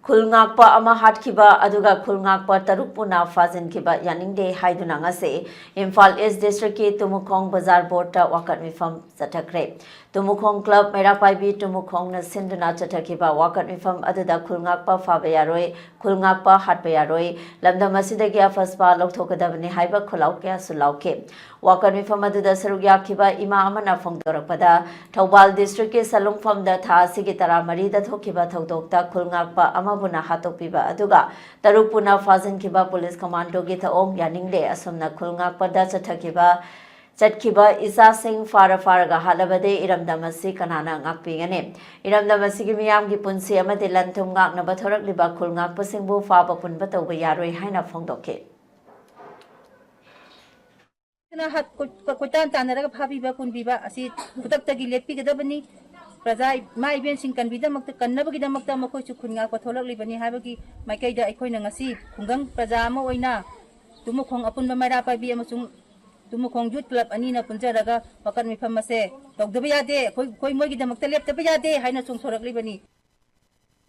खुलंगाकपा अमा हाटखिबा अदुगा खुलंगाकपा तरुक पुना फाजिनखिबा यानिंगदे हाइदुना ngase Imphal east district की तुमुखोंग बाजार बोर्ड वाकट मिफम चथखरे तुमुखोंग क्लब मेरापाइबी तुमुखोंग न सिंधुना चथखिबा वाकट मिफम अदुदा खुलंगाकपा फाबा यारोय खुलंगाकपा हाटबा यारोय लमदम असिदगी अफसपा लौथोकदबनि हाइबा खुलाव कया सुलावके वाकट मिफम अदुदा सरुक याखिबा इमा अमना फोंगदोरकपदा थौबाल डिस्ट्रिक्ट के सलुंगफमदा था सिगी तरा मरीदा थोखिबा थौदोकता खुलंगाकपा अमाबुना हातोकपिबा अदुगा तरुपुना फाजिनखिबा पुलिस कमांडो की थओंग यानिंगदे असुमना खुलंगाकपदा चटखिबा इसा सिंह फारगा हालबदे इरमदमसी कनाना ngakpingane इरमदमसी की मियाम की पुंसी अमदे लंथुम ngakनबा थोरकलिबा खुलंगाकपसिंगबु फाबा पुनबा तौबा यारोय हाइना फोंदोके ना हाथ कोटान तानरगा फाबीबा पुनबीबा असि खुदक्तगी लेपीगदबनी प्रजा मा इबेन सिंह कनबीदमक्ता कन्नबगीदमक्ता मखोइसु खुनगाकपा थोलकलिबनी हाबगी माइकैदा अखोइना ngasi खुंगंग प्रजा अमा ओइना तुमुखोंग अपुनबा मैरापाइबी अमसुंग तुमुखोंग यूथ क्लब अनीना पुंजरगा वकत मिफम असे तौदबा यादे कोई मोइगीदमक्ता लेपतबा यादे हाइना सुंग थोरकलिबनी।